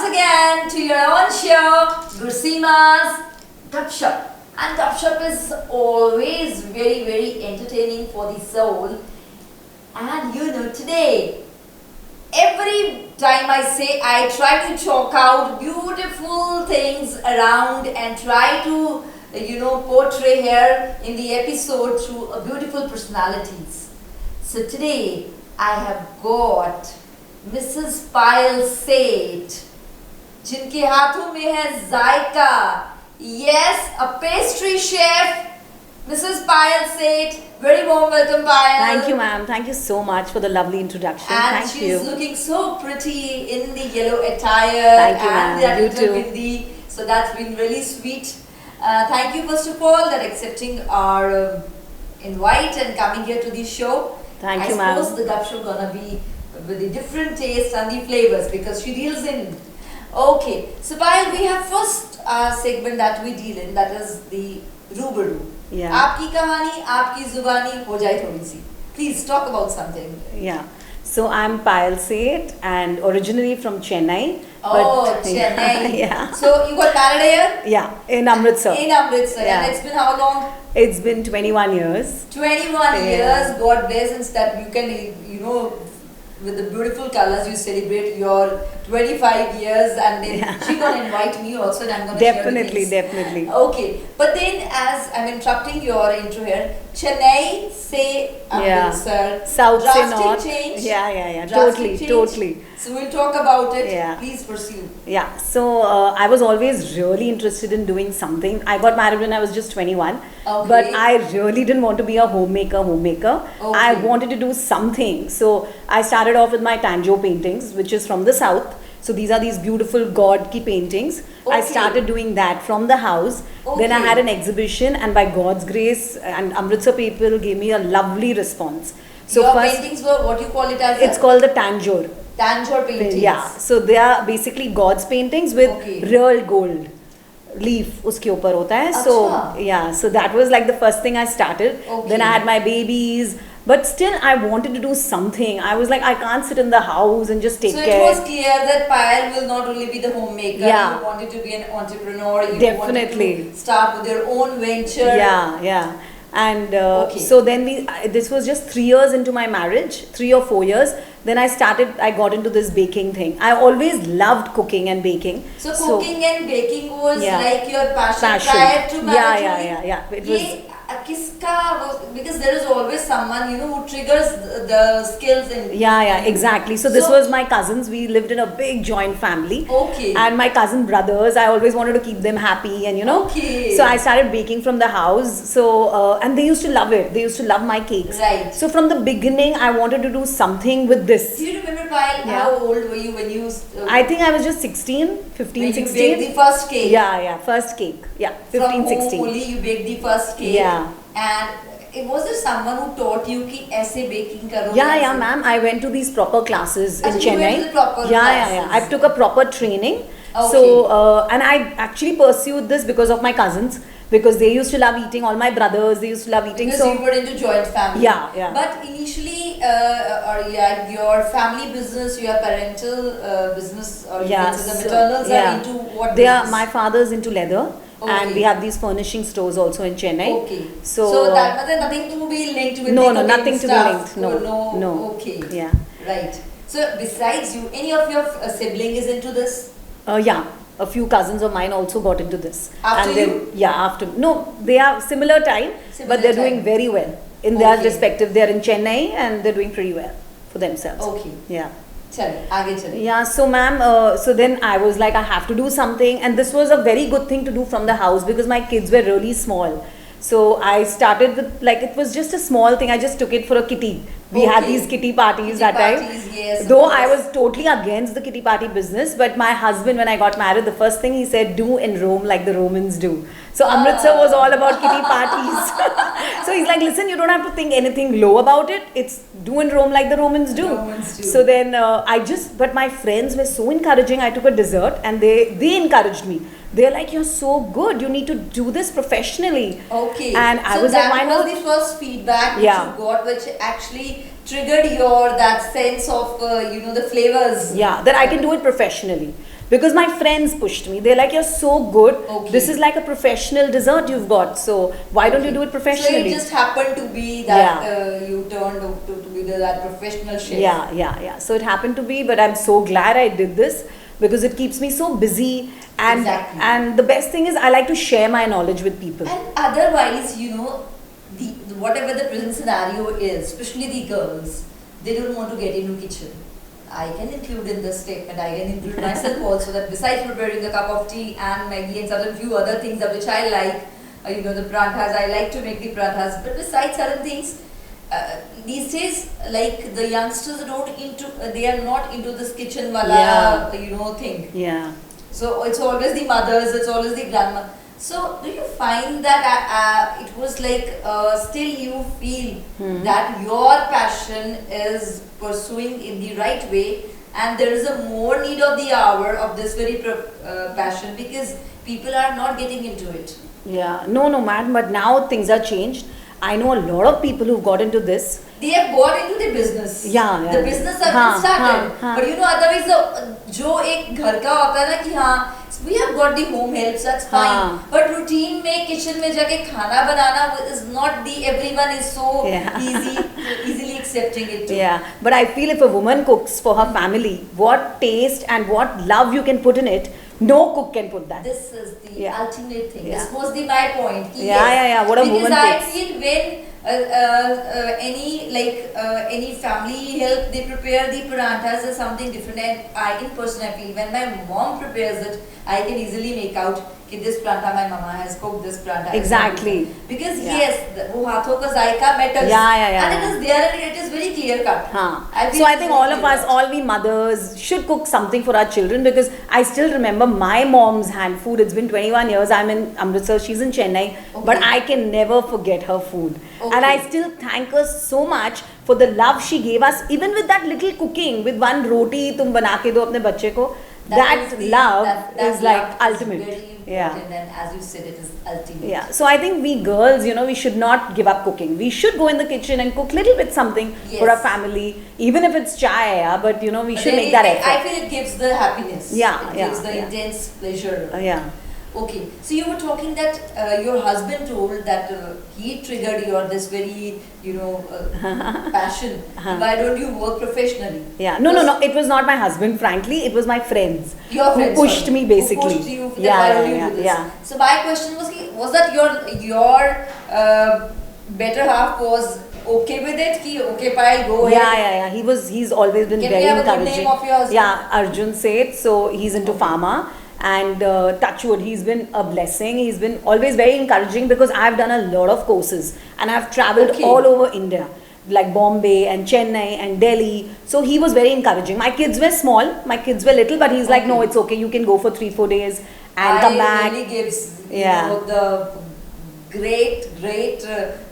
again to your own show, Gurseema's Shup. And Shup is always very, very entertaining for the soul. And today, every time I say, I try to chalk out beautiful things around and try to, portray here in the episode through beautiful personalities. So today, I have got Mrs. Payal Seth, जिनके हाथों में है Zyka. Yes, a pastry chef, Mrs. Payal Seth. Very warm welcome, Payal. Thank you, ma'am. Thank you so much for the lovely introduction. And Thank you. she's looking so pretty in the yellow attire. Thank you, and ma'am. You that too. little bindi. So that's been really sweet. Thank you first of all that accepting our invite and coming here to the show. Thank you, ma'am. I suppose the Gap Show gonna be with the different tastes and the flavors because she deals in. Okay, so Payal, we have first segment that we deal in, that is the Rubaru. Yeah. आपकी कहानी, आपकी जुबानी हो जाए थोड़ी सी. Please talk about something. Yeah. So I'm Payal Seth and originally from Chennai. Oh, but, Chennai. Yeah. So you got married here? Yeah, in Amritsar. In Amritsar. Yeah. And it's been how long? It's been 21 years. 21 years. God bless, and that you can, with the beautiful colors you celebrate your 25 years, and then she gonna invite me also, and I'm gonna Definitely, share the definitely. Okay, but then as I'm interrupting your intro here, Chennai se Amritsar, South se drastic north. change. Yeah. Drastic change. Totally. So we'll talk about it. Yeah. Please pursue. Yeah, so I was always really interested in doing something. I got married when I was just 21, Okay. but I really didn't want to be a homemaker. I Okay. wanted to do something. So I started off with my Tanjo paintings, which is from the south. So these are these beautiful God ki paintings. I Okay. started doing that from the house. Then I Okay. had an exhibition, and by God's grace, and Amritsar people gave me a lovely response. So Your first, paintings were what you call it as? it's called the Tanjore. Tanjore paintings. Yeah, so they are basically God's paintings with Okay. real gold leaf उसके ऊपर होता है. So अच्छा. yeah, so that was like the first thing I started. Okay. Then I had my babies, but still I wanted to do something. I was like, I can't sit in the house and just take So care. it was clear that Payal will not only be the homemaker. Yeah. You wanted to be an entrepreneur. You Definitely. wanted to start with your own venture. Yeah. And Okay. so then this was just 3 years into my marriage, 3 or 4 years. Then I got into this baking thing. I always loved cooking and baking. So cooking and baking was Yeah. like your passion Passion. prior to marriage. Yeah. It was. ये किसका was, because there is always someone who triggers the skills in. Yeah, exactly. So this So- was my cousins. We lived in a big joint family. Okay. And my cousin brothers, I always wanted to keep them happy, and Okay. So I started baking from the house. So and they used to love it. They used to love my cakes. Right. So from the beginning, I wanted to do something with this. Do you remember, Payal, Yeah. how old were you when you? I think I was just 16, 15, when you 16. baked the first cake. Yeah, first cake. Yeah, 15, From 16. home only you baked the first cake. Yeah. And was there someone who taught you कि ऐसे baking करो? Yeah, ma'am. I went to these proper classes in Achha, you Chennai. went to the proper Yeah. classes. I took a proper training. Okay. So, and I actually pursued this because of my cousins, because they used to love eating. All my brothers, they used to love eating. Because So, you were into joint family. Yeah. But initially, your family business, your parental business, or you can say the maternals are into what they are. business? My father's into leather, Okay. and we have these furnishing stores also in Chennai. Okay. So, that was nothing to be linked with no, the cooking nothing to be stuff. linked. No. Okay. Yeah. Right. So besides you, any of your sibling is into this? Yeah, a few cousins of mine also got into this. After and then, you? Yeah, after. No, they are similar time, Similar but they're time. doing very well in their Okay. respective. They're in Chennai and they're doing pretty well for themselves. Okay. Yeah. चलो आगे चलो. Yeah, so ma'am, so then I was like, I have to do something, and this was a very good thing to do from the house because my kids were really small. So I started with, like, it was just a small thing. I just took it for a kitty. We had Okay. these kitty parties Kitty that parties, time. yes, of Though course. I was totally against the kitty party business, but my husband, when I got married, the first thing he said, do in Rome like the Romans do. So Amritsar was all about kitty parties. So he's like, listen, you don't have to think anything low about it. It's do in Rome like the Romans do. Romans do. So then but my friends were so encouraging. I took a dessert and they encouraged me. They're like, you're so good. You need to do this professionally. Okay. And I so was like, why that was not? the first feedback which Yeah. you got, which actually triggered that sense of the flavors. Yeah, that I can do it professionally. because my friends pushed me. They're like, you're so good. Okay. This is like a professional dessert you've got. So why don't you do it professionally? So it just happened to be that you turned to be that professional chef. Yeah. So it happened to be, but I'm so glad I did this because it keeps me so busy. And Exactly. and the best thing is I like to share my knowledge with people. And otherwise, the whatever the present scenario is, especially the girls, they don't want to get into kitchen. I can include in this statement, I can include myself also, that besides preparing a cup of tea and Maggie and certain few other things of which I like, the pranthas, I like to make the pranthas, but besides certain things, these days, like the youngsters they are not into this kitchen wala, thing. Yeah. So it's always the mothers, it's always the grandma. So do you find that it was like still you feel that your passion is pursuing in the right way, and there is a more need of the hour of this very passion because people are not getting into it? Yeah. No, man. But now things are changed. I know a lot of people who've got into this. They have got into the business. Yeah. The business has been started. But otherwise जो एक घर का होता है ना कि we have got the home helps, that's fine. But routine में kitchen में जाके खाना बनाना is not everyone is so easily accepting it too. Yeah. But I feel if a woman cooks for her family, what taste and what love you can put in it, no cook can put that. This is the ultimate thing. This was my point. Yeah. What a woman Because I cooks. feel when any family help, they prepare the paranthas as something different, and I in person I feel when my mom prepares it, I can easily make out that this prantha my mama has cooked this prantha. Exactly. Because वो हाथों का Zyka matters. Yeah. And it is there and it is very clear cut. So I think all of us, all we mothers should cook something for our children, because I still remember my mom's hand food. It's been 21 years. I'm in Amritsar, she's in Chennai, but I can never forget her food. And I still thank her so much for the love she gave us, even with that little cooking, with one roti tum bana ke do apne bacche ko. That love is like ultimate. Very important, and as you said, it is ultimate. Yeah. So I think we girls, we should not give up cooking. We should go in the kitchen and cook little bit something for our family, even if it's chai. But we should make that effort. I feel it gives the happiness. Yeah. It gives the intense pleasure. Yeah. Okay, so you were talking that your husband told that he triggered your this very passion. Why don't you work professionally? Yeah, no. It was not my husband. Frankly, it was my friends. Your friends who pushed me basically. Who pushed you? Why don't you do this? Yeah. So my question was that your better half was okay with it? Okay, Payal, go ahead. Yeah. He's always been Can very we have encouraging. a good name of yours? Yeah, Arjun Seth. So he's into pharma. And touchwood, he's been a blessing. He's been always very encouraging, because I've done a lot of courses and I've traveled all over India, like Bombay and Chennai and Delhi. So he was very encouraging. My kids were small, my kids were little, but he's like, no, it's okay. You can go for 3-4 days and come back. Really gives the great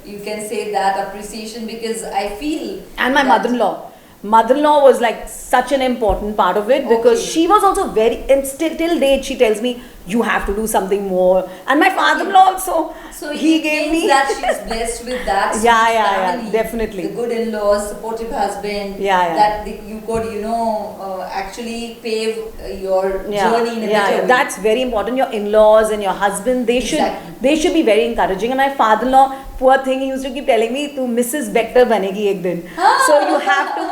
you can say that appreciation, because I feel. And my mother-in-law was like such an important part of it, because she was also very, and still till date she tells me you have to do something more. And my father-in-law also, so he gave me that she's blessed with that. Yeah, definitely. The good in-laws, supportive husband. That you could actually pave your journey in a better way. That's very important. Your in-laws and your husband, they should be very encouraging. And my father-in-law, poor thing, he used to keep telling me, "Tu Mrs. Bector banegi ek din." So you have to,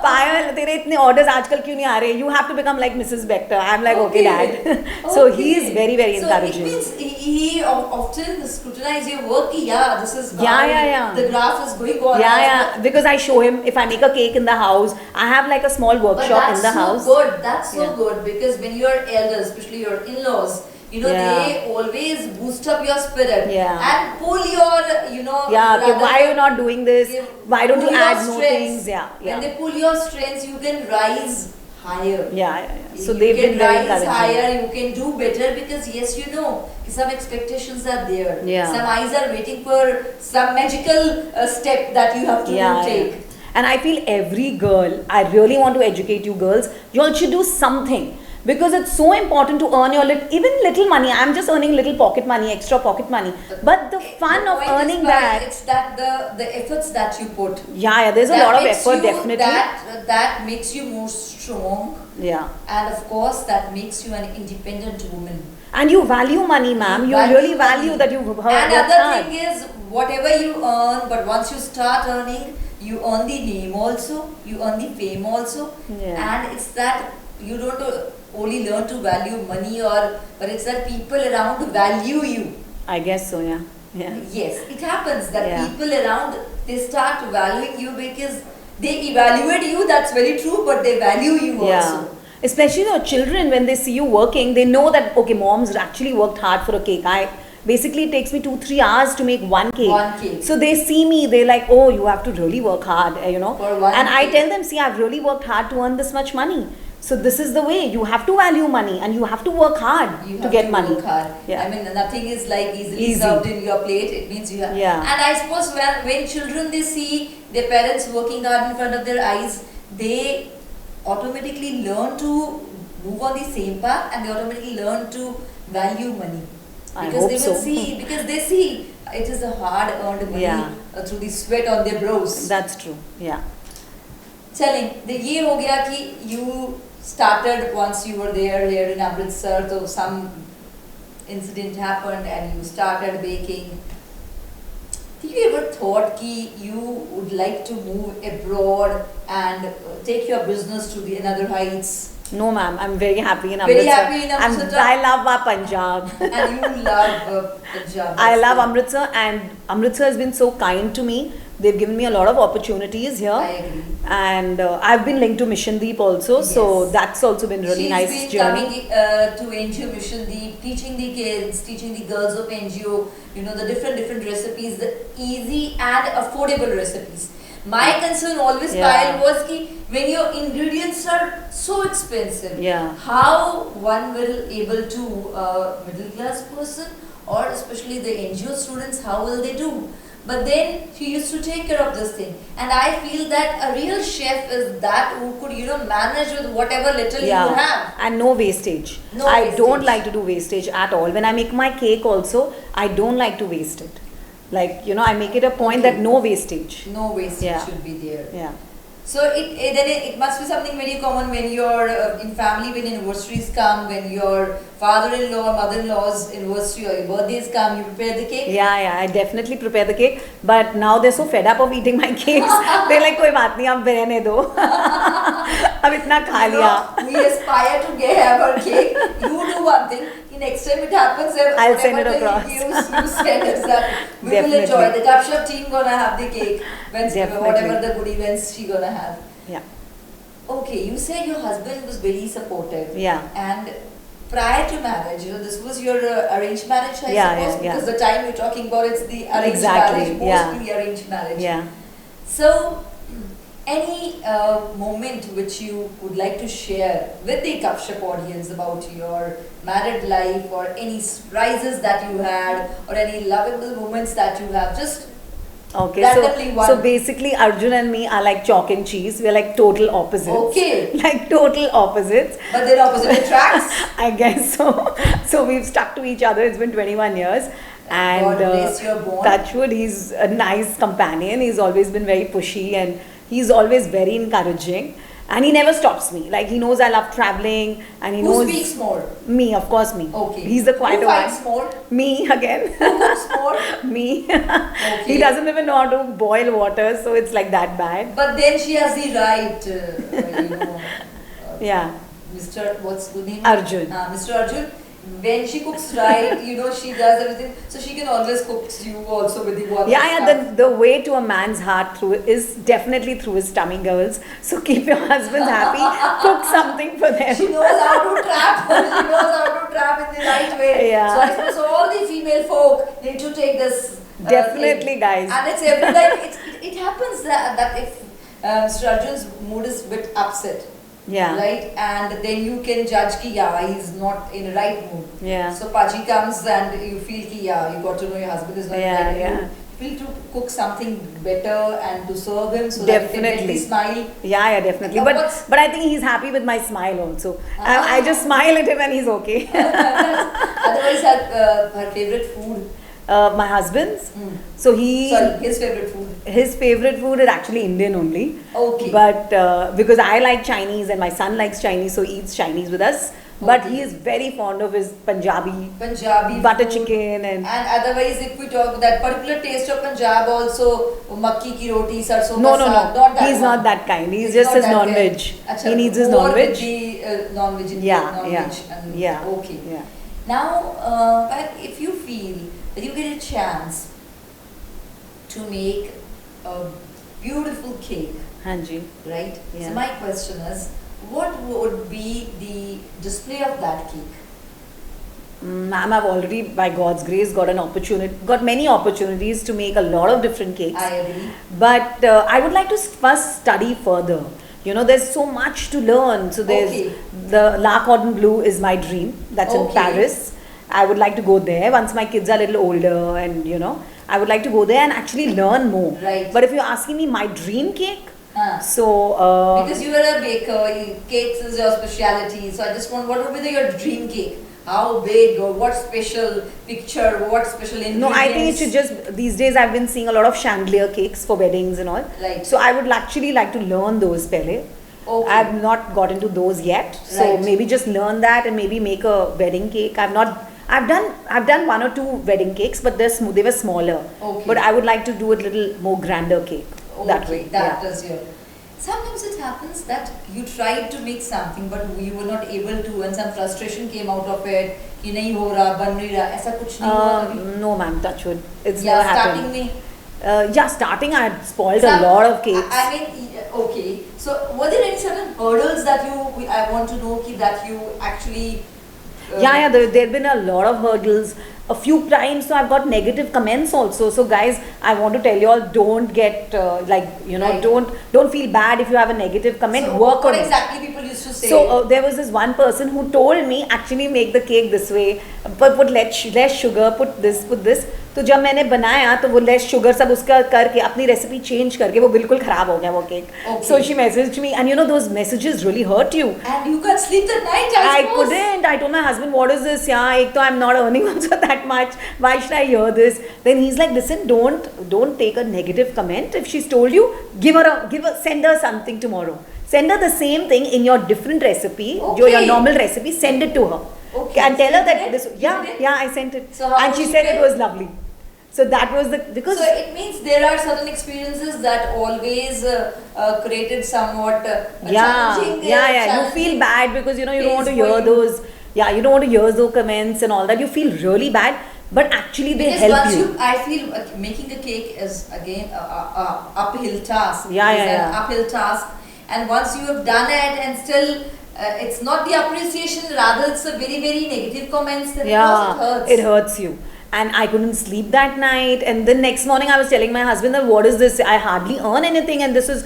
Payal, tere itne orders aajkal kyun nahi aa rahe? You have to become like Mrs. Bector. I'm like, okay, Dad. So he is very, very encouraging. So it means he often scrutinizes your work. This is the graph is going on. Yeah. Because I show him, if I make a cake in the house, I have like a small workshop in the house. That's so good, because when your elders, especially your in-laws, they always boost up your spirit and pull your, why are you not doing this? Why don't you add more things? When they pull your strengths, you can rise higher. So they've been very encouraging. Higher, you can do better, because some expectations are there. Some eyes are waiting for some magical step that you have to take. And I feel every girl, I really want to educate you girls, you all should do something. because it's so important to earn your even little money. I'm just earning little pocket money, extra pocket money, but the fun of earning that, it's that the efforts that you put. Yeah, there's a lot of effort, definitely. That makes you more strong. Yeah. And of course, that makes you an independent woman. And you value money, ma'am. You really value that you've worked hard. And other thing is, whatever you earn, but once you start earning, you earn the name also, you earn the fame also. Yeah. And it's that you don't only learn to value money, but it's that people around value you. I guess so, yeah. Yeah. Yes, it happens that people around, they start valuing you because they evaluate you, that's very true, but they value you also. Especially your children, when they see you working, they know that, okay, mom's actually worked hard for a cake. Basically, it takes me 2-3 hours to make one cake. One cake. So they see me, they're like, oh, you have to really work hard, you know. For one and I cake. tell them, see, I've really worked hard to earn this much money. So this is the way. You have to value money and you have to work hard to get money. Work hard. Yeah. I mean, nothing is like easily served in your plate. It means you have. Yeah. And I suppose when children, they see their parents working hard in front of their eyes, they automatically learn to move on the same path, and they automatically learn to value money. Because they will see, because they see it is a hard earned money through the sweat on their brows. That's true. Yeah. Telling the ye ho gaya ki you started once you were there here in Amritsar, so some incident happened and you started baking. Did you ever thought ki you would like to move abroad and take your business to the another heights? No, ma'am. I'm very happy in Amritsar. Very happy in Amritsar. I love our Punjab. And you love Punjab. I love Amritsar, and Amritsar has been so kind to me. They've given me a lot of opportunities here. I agree. And I've been linked to Mission Deep also, so that's also been really nice She's been journey. coming to NGO Mission Deep, teaching the kids, teaching the girls of NGO, you know, the different recipes, the easy and affordable recipes. My concern always, Payal, was ki when your ingredients are so expensive, how one will able to middle class person or especially the NGO students, how will they do? But then she used to take care of this thing, and I feel that a real chef is that who could, you know, manage with whatever little you have. And no wastage. I don't like to do wastage at all. When I make my cake also, I don't like to waste it. Like, you know, I make it a point that no wastage. No wastage should be there. Yeah. So it must be something very common when you're in family, when anniversaries come, when your father-in-law or mother-in-law's anniversary or your birthdays come, you prepare the cake? Yeah, I definitely prepare the cake. But now they're so fed up of eating my cakes. They're like, koi baat nahi, ab rehne do. Ab itna kha liya. We aspire to have our cake. You do one thing. Next time it happens, I'll send it across. You send us that. We will enjoy. The Gupshup team gonna have the cake. Whatever the good events she gonna have. Yeah. Okay, you said your husband was very supportive. Yeah. And prior to marriage, you know, this was your arranged marriage, I suppose, because the time you're talking about, it's the arranged marriage, mostly arranged marriage. Yeah. So, any moment which you would like to share with the Gupshup audience about your married life, or any surprises that you had, or any lovable moments that you have, just randomly one. So basically Arjun and me are like chalk and cheese. We're like total opposites. Okay. Like total opposites. But they're opposite tracks? I guess so. So we've stuck to each other. It's been 21 years. And God bless your bond. Touchwood, he's a nice companion. He's always been very pushy and he's always very encouraging. And he never stops me. Like, he knows I love traveling, and he knows. Who speaks more? Me, of course, me. Okay. He's the quieter one. Who fights more? Me again. Who cooks more? Me. Okay. He doesn't even know how to boil water, so it's like that bad. But then she has the right, you know. Yeah. Mr. What's the name? Arjun. Mr. Arjun. When she cooks right, you know, she does everything. So she can always cook you also with the water. The way to a man's heart is definitely through his tummy, girls. So keep your husbands happy. Cook something for them. She knows how to trap. She knows how to trap in the right way. Yeah. So I suppose all the female folk need to take this. Definitely, thing. guys. And it's every time. It happens that if Mr. Arjun's mood is a bit upset. Yeah. Right? And then you can judge ki he's not in the right mood. Yeah. So Paji comes and you feel ki you got to know your husband is not in the right mood. feel to cook something better and to serve him so that he can get the Definitely. smile? Yeah, definitely. Now But what's- but I think he's happy with my smile also. I just smile at him and he's okay. Otherwise, her favorite food. My husband's. Mm. So he Sorry, his favorite food. his favorite food is actually Indian only. Okay. But because I like Chinese and my son likes Chinese, so he eats Chinese with us. But Okay. he is very fond of his Punjabi butter food. chicken and otherwise, if we talk that particular taste of Punjab, also makki ki roti, sarson no, ka no, saag, no. not that He's one. not that kind. He's He's just not his that non-veg. kind. Achha, He needs his more non-veg. with the non-veg. Yeah, non-veg yeah, and, yeah. Okay. Yeah. Now, but if you feel that you get a chance to make a beautiful cake, Hanji. right? Yeah. So my question is, what would be the display of that cake? Ma'am, I've already, by God's grace, got many opportunities to make a lot of different cakes. I agree. But I would like to first study further. You know, there's so much to learn. So there's Okay. the La Cordon Bleu is my dream. That's in Okay. Paris. I would like to go there once my kids are a little older, and you know, I would like to go there and actually learn more. Right. But if you're asking me my dream cake, so Because you are a baker, cakes is your speciality. So I just want, what would be your dream cake? How big or what special picture, what special ingredients? no, I think it should just, these days I've been seeing a lot of chandelier cakes for weddings and all. Right. So I would actually like to learn those pele. Okay. I've not got into those yet. So Right. maybe just learn that and maybe make a wedding cake. I've done one or two wedding cakes, but they were smaller. Okay. But I would like to do a little more grander cake. That way. That yeah. is your. Sometimes it happens that you tried to make something but you were not able to, and some frustration came out of it. कि नहीं हो रहा, बन नहीं रहा, ऐसा कुछ नहीं हुआ कभी? No ma'am, touch wood. It's Yeah, never starting happened. में. Yeah, starting I had spoiled a lot of cakes. I mean, okay. So, were there any certain hurdles that I want to know that you actually. Yeah, there have been a lot of hurdles. A few times, so I've got negative comments also. So guys, I want to tell you all, don't get Right. don't feel bad if you have a negative comment. So Work what on it. exactly people used to say? So there was this one person who told me actually make the cake this way, but put less sugar, put this. तो जब मैंने बनाया तो वो less sugar सब उसका करके अपनी रेसिपी चेंज करके वो बिल्कुल खराब हो गया वो cake. Okay. So she messaged me and you know those messages really hurt you. And you can't sleep the night, I I suppose. couldn't. I told my husband, what is this? Yeah, ek to I'm not earning also that much. Why should I hear this? Then he's like, listen, don't take a negative comment. If she's told you, send her something tomorrow. Send her the same thing in your different recipe, your Okay. normal recipe. Send it to her. Okay. And tell her You that did it? this. You Yeah, did it? yeah, I sent it. So how and did she she said it feel? was lovely. So that was because. So it means there are certain experiences that always created somewhat challenging. You feel bad because you don't want to hear phase for you. those. Yeah, you don't want to hear those comments and all that. You feel really bad, but actually they Because help once you. I feel making a cake is again a uphill task. Yeah, It is yeah, an yeah. uphill task, and once you have done it, and still it's not the appreciation, rather it's a very very negative comments. Then of course it hurts. It hurts you. And I couldn't sleep that night. And then next morning I was telling my husband that what is this? I hardly earn anything, and this is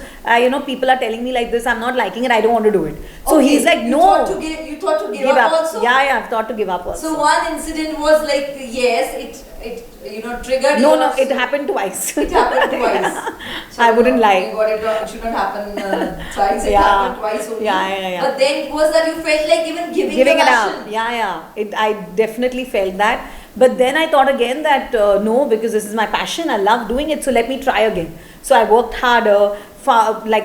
people are telling me like this. I'm not liking it. I don't want to do it. So Okay, he's like, you no. thought to give up also. Yeah, I've thought to give up also. So one incident was like yes, it triggered. no, your- it happened twice. It happened twice. So, I wouldn't lie. oh my God, it should not happen twice. It Yeah. happened twice only. Yeah. But then it was that you felt like even giving Giving the it passion. up. Yeah. I definitely felt that. But then I thought again that no, because this is my passion. I love doing it. So let me try again. So I worked harder,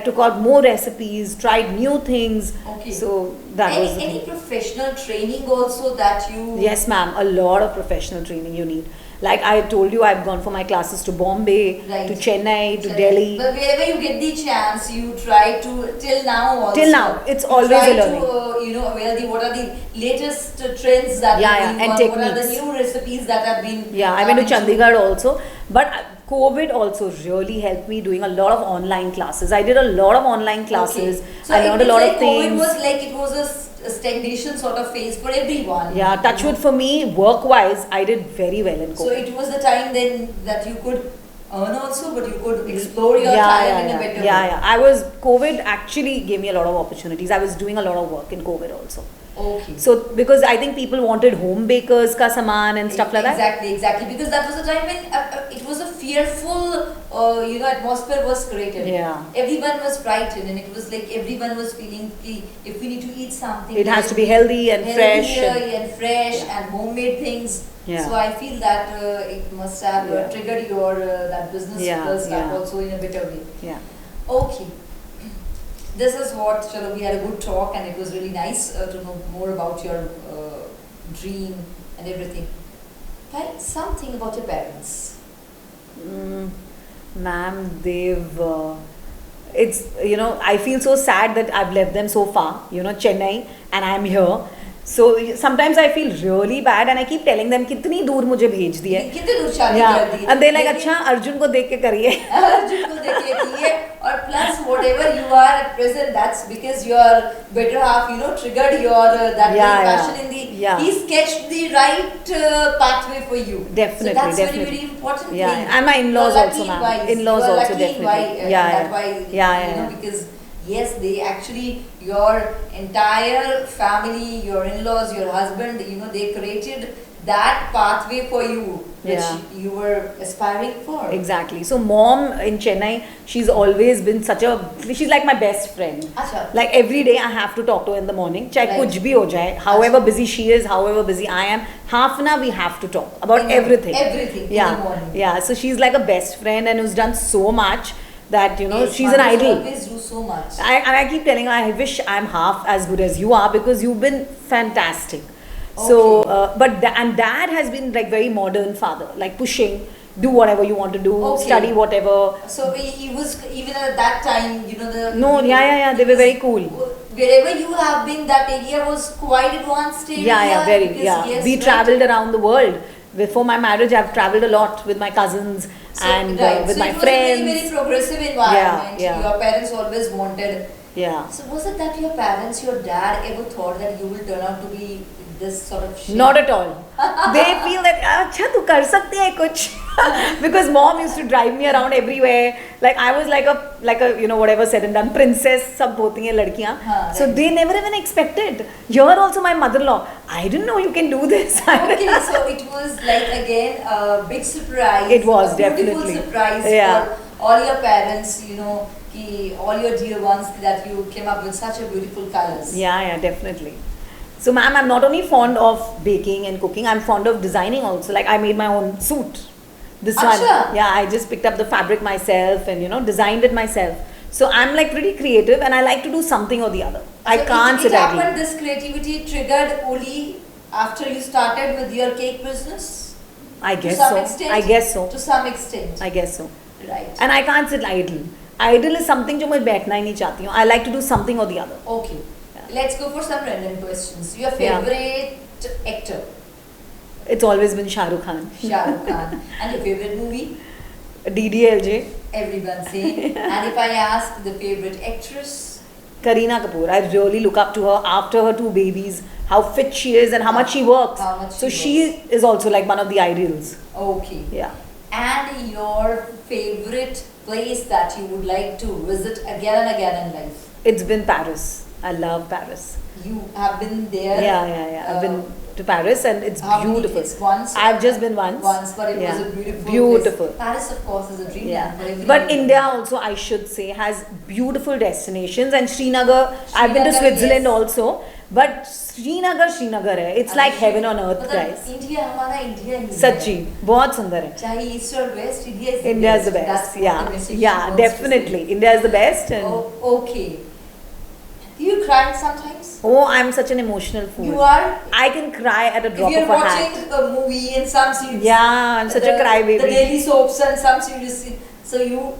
took out more recipes, tried new things. Okay. So that was the Any thing. professional training also that you. Yes, ma'am. A lot of professional training you need. Like I told you, I've gone for my classes to Bombay, Right. to Chennai, to Correct. Delhi. But wherever you get the chance, you try to till now also. Till now, it's you always try a learning. To what are the latest trends that Yeah, have been, and what are the techniques. new recipes that have been. Yeah, I went to into- Chandigarh also. But COVID also really helped me doing a lot of online classes. I did a lot of online classes. Okay. So I learned a it lot means of like COVID things. was like it was a stagnation sort of phase for everyone. Yeah, touch wood for me, work-wise, I did very well in So COVID. it was the time then that you could earn also, but you could explore your talent in a better way. COVID actually gave me a lot of opportunities. I was doing a lot of work in COVID also. Okay. So because I think people wanted home bakers ka saman and stuff like that. Exactly. Because that was a time when it was a fearful, atmosphere was created. Yeah. Everyone was frightened, and it was like everyone was feeling if we need to eat something, It has to be healthy and fresh. And homemade things. Yeah. So I feel that it must have triggered your that business start also in a better way. Yeah. Okay. This is what, Chalo, we had a good talk, and it was really nice to know more about your dream and everything. Tell something about your parents. Ma'am, they've. I feel so sad that I've left them so far, Chennai, and I'm here. So sometimes I feel really bad, and I keep telling them कितनी दूर मुझे भेज दिए. कितने दूर शादी कर दी. And they're like, अच्छा अर्जुन को देख के करिए. अर्जुन को देख के किए, और plus whatever you are at present, that's because your better half, triggered your that passion in the. He sketched the right pathway for you. Definitely, so that's definitely. very important thing. And my in-laws also, ma'am. In-laws also definitely. Because. Yes, they actually, your entire family, your in-laws, your husband, they created that pathway for you, which you were aspiring for. Exactly. So mom in Chennai, she's always been she's like my best friend. Achha. Like every day I have to talk to her in the morning. Chahe kuch bhi ho jaye, however busy she is, however busy I am, half an hour we have to talk about everything. Everything in the morning. Yeah, so she's like a best friend and who's done so much. That she's an idol. idol. Always do so much. I keep telling her, I wish I'm half as good as you are because you've been fantastic. Okay. So, and dad has been like very modern father, like pushing, do whatever you want to do, study whatever. So he was even at that time, they were very cool. Wherever you have been, that area was quite advanced area. We traveled around the world. Before my marriage, I've traveled a lot with my cousins and with my friends. It was a very progressive environment. Your parents always wanted. Yeah. So was it that your parents, your dad ever thought that you will turn out to be this sort of shape? Not at all. They feel that, अच्छा तू कर सकती है कुछ. Because mom used to drive me around everywhere. Like I was like a whatever said and done princess. सब होती हैं लड़कियाँ. So they never even expected. Here also my mother-in-law. I didn't know you can do this. Okay, so it was like again a big surprise. It was a definitely beautiful surprise for all your parents. All your dear ones, that you came up with such a beautiful colors. Yeah, definitely. So ma'am, I'm not only fond of baking and cooking, I'm fond of designing also. Like I made my own suit. This one. Yeah, I just picked up the fabric myself and designed it myself. So I'm like pretty creative and I like to do something or the other. I can't sit idle. Happened, this creativity triggered only after you started with your cake business? I guess so. I guess so. To some extent. I guess so. Right. And I can't sit idle. Idle is something जो मैं बैठना ही नहीं चाहती हूँ. I like to do something or the other. Okay. Let's go for some random questions. Your favorite actor? It's always been Shah Rukh Khan. Shah Rukh Khan. And your favorite movie? DDLJ. Everyone saying. And if I ask the favorite actress? Kareena Kapoor. I really look up to her after her 2 babies. How fit she is and how much she works. So she is also like one of the ideals. Okay. Yeah. And your favorite place that you would like to visit again and again in life? It's been Paris. I love Paris. You have been there? Yeah. I've been to Paris and it's beautiful. It's once? I've just been once. But it was a beautiful place. Paris, of course, is a dream land for everyone. But India also, I should say, has beautiful destinations. And Srinagar, I've been to Switzerland also. But Srinagar hai. It's like heaven on earth, guys. India, हमारा India ही है. सच्ची, बहुत सुंदर है. चाहे east or west, India is the best. Yeah, definitely. India is the best. And okay. Do you cry sometimes? Oh, I'm such an emotional fool. You are? I can cry at a drop of a hat. If you're watching a movie and some series. Yeah, I'm such a crybaby. The daily soaps and some series. So do you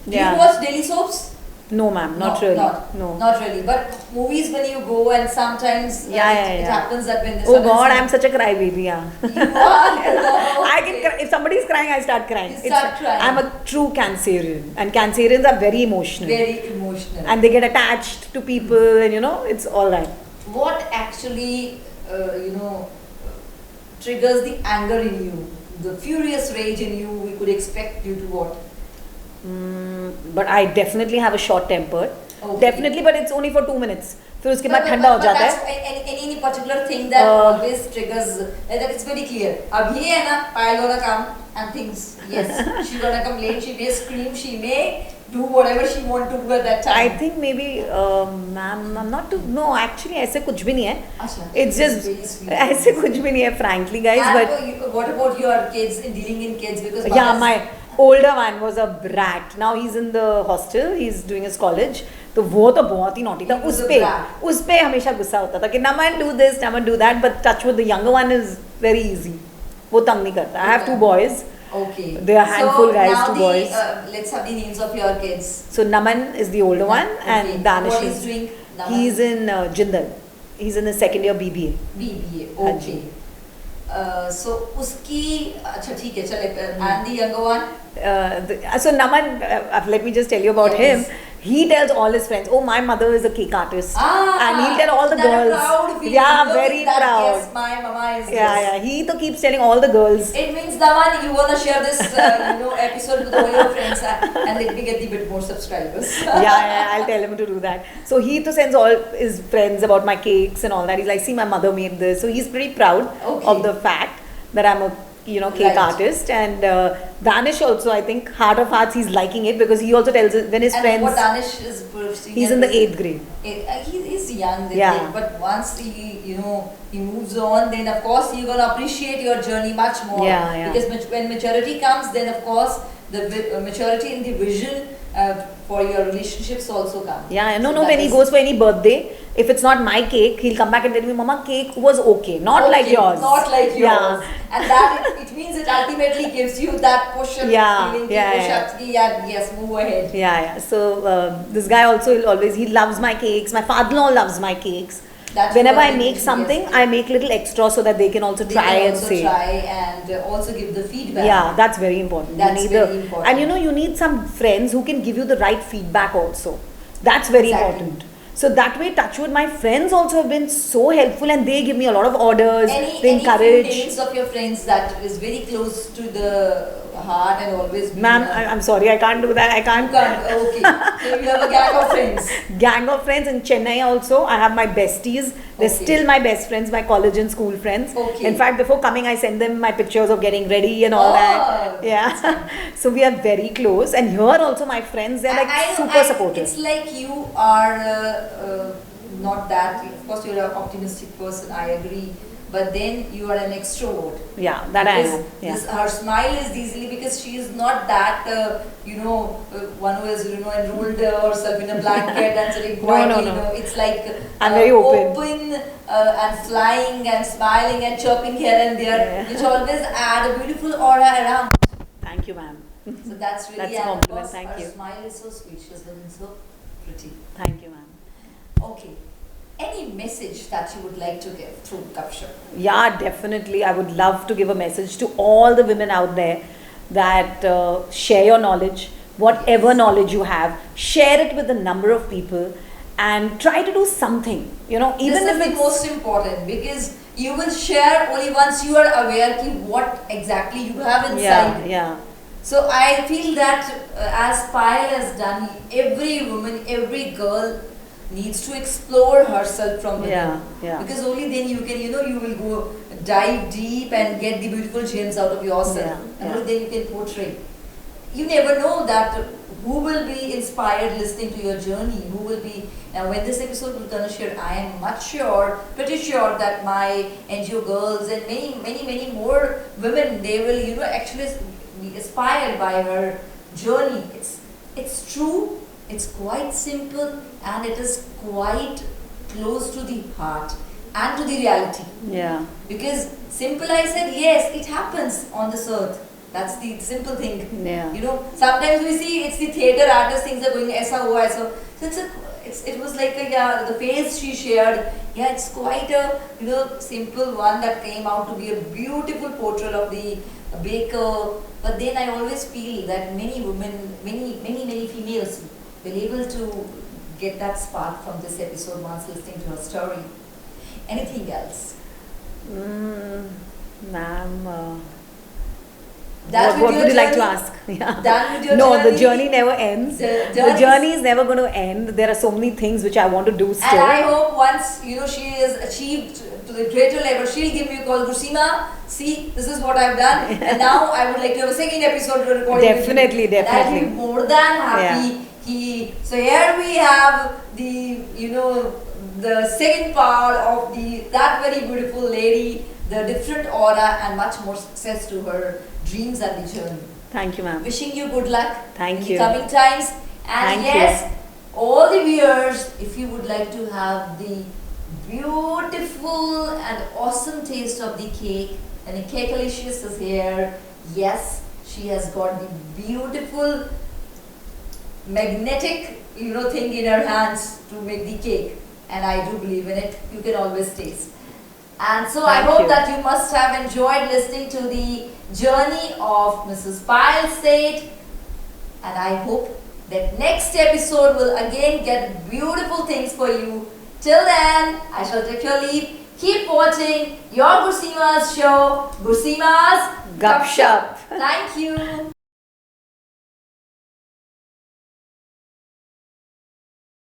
watch daily soaps? No, ma'am, not really. Not really. But movies, when you go and sometimes it happens that when oh God, I'm such a crybaby. You are. I can cry. If somebody's crying, I start crying. You start crying. I'm a true Cancerian, and Cancerians are very emotional. Very emotional. And they get attached to people, and it's all right. What actually, triggers the anger in you, the furious rage in you? We could expect you to what? But I definitely have a short temper. Okay. Definitely, but it's only for 2 minutes. फिर उसके बाद ठंडा हो जाता है. Any particular thing that always triggers that it's very clear. अब ये है ना, Payal gonna come and things. Yes, she gonna come late. She may scream. She may do whatever she want to do at that time. I think maybe, ma'am, I'm not too. No, actually, ऐसे कुछ भी नहीं है. अच्छा. It's just ऐसे कुछ भी नहीं है, frankly, guys. And But what about your kids? In dealing in kids, because yeah, my older one was a brat. Now he's in the hostel. He's doing his college. तो वो तो बहुत ही naughty था. उस पे हमेशा गुस्सा होता था कि Naman do this, Naman do that. But touch with the younger one is very easy. वो तंग नहीं करता. I have 2 boys. Okay. They are handful, guys. 2 boys. Let's have the names of your kids. So Naman is the older one, and Danish What is doing? Naman? He's in Jindal. He's in the second year BBA. BBA. Okay. So उसकी अच्छा ठीक है चले. And the younger one? So Naman, let me just tell you about him. He tells all his friends, oh, my mother is a cake artist. And he'll tell all the girls. Proud feeling, yeah, very that, proud. Yes, my mama is Yeah. He to keeps telling all the girls. It means, Naman, you want to share this episode with all your friends and let me get the bit more subscribers. yeah, I'll tell him to do that. So he to sends all his friends about my cakes and all that. He's like, see, my mother made this. So he's pretty proud of the fact that I'm a cake artist. And Danish also, I think, heart of hearts, he's liking it because he also tells when his friends. What Danish is pursuing? He's in the 8th grade. He's young, but once he moves on, then of course you're gonna appreciate your journey much more. Yeah. Because when maturity comes, then of course the maturity in the vision for your relationships also come. Yeah, no, when he goes for any birthday, if it's not my cake, he'll come back and tell me, Mama, cake was okay, not like yours. Not like yours. Yeah. And that it means it ultimately gives you that push and feeling. Yes, move ahead. Yeah. So this guy also he loves my cakes. My father-in-law loves my cakes. Whenever I make something, I make little extra so that they can also try and say. Try and also give the feedback. Yeah, that's very important. That's very important. And you need some friends who can give you the right feedback also. That's very important. So that way, touchwood, my friends also have been so helpful and they give me a lot of orders. They encourage. Any names of your friends that is very close to the heart and always. Ma'am, I'm sorry, I can't do that. I can't. Okay. So you have a gang of friends. Gang of friends in Chennai also. I have my besties. They're still my best friends, my college and school friends. Okay. In fact, before coming, I send them my pictures of getting ready and all that. Yeah. So we are very close. And here also, my friends, they're like super supportive. It's like you are not that. Of course, you're an optimistic person. I agree. But then you are an extrovert. Yeah, that I am. Yeah. Her smile is easily because she is not that, one who has, enrolled herself in a blanket and sitting quietly. No. It's like I'm very open. And flying and smiling and chirping here and there, which always add a beautiful aura around. Thank you, ma'am. So that's really a compliment. Thank you. Her smile is so sweet. She's looking so pretty. Thank you, ma'am. Okay. Any message that you would like to give through Gupshup? Yeah, definitely. I would love to give a message to all the women out there that share your knowledge, whatever knowledge you have, share it with a number of people and try to do something. Even this if is the most important because you will share only once you are aware of what exactly you have inside. Yeah. So I feel that as Payal has done, every woman, every girl needs to explore herself from within. Yeah. Because only then you can, you will go dive deep and get the beautiful gems out of yourself. And only then you can portray. You never know that who will be inspired listening to your journey, who will be. Now when this episode will gonna share, I am pretty sure that my NGO girls and many more women, they will, actually be inspired by her journey. It's true. It's quite simple and it is quite close to the heart and to the reality. Yeah. Because simple, I said, yes, it happens on this earth. That's the simple thing. Yeah. Sometimes we see it's the theatre artist, things are going aisa hua, aisa. So it was like the face she shared. Yeah, it's quite a simple one that came out to be a beautiful portrait of the baker. But then I always feel that many women, many females will able to get that spark from this episode once listening to her story. Anything else? Ma'am, That What with your would you like to journey? ask? Yeah. Done with your No, journey? the journey never ends. The The journey is never going to end. There are so many things which I want to do still. And I hope once she is achieved to the greater level, she'll give me a call. Gurseema, see, this is what I've done, and now I would like to have a second episode to record. Definitely, with you. definitely. And I'll be more than happy. So here we have the the second part of that very beautiful lady, the different aura, and much more success to her dreams and the journey. Thank you, ma'am. Wishing you good luck Thank in you. the coming times. And Thank yes, all the viewers, if you would like to have the beautiful and awesome taste of the cake, and the Cakealicious is here. Yes, she has got the beautiful magnetic thing in her hands to make the cake, and I do believe in it. You can always taste. And so I Thank hope you. that you must have enjoyed listening to the journey of Mrs. Payal Seth, and I hope that next episode will again get beautiful things for you. Till then, I shall take your leave. Keep watching your Gurseema's show, Gurseema's Gup Shup. Thank you.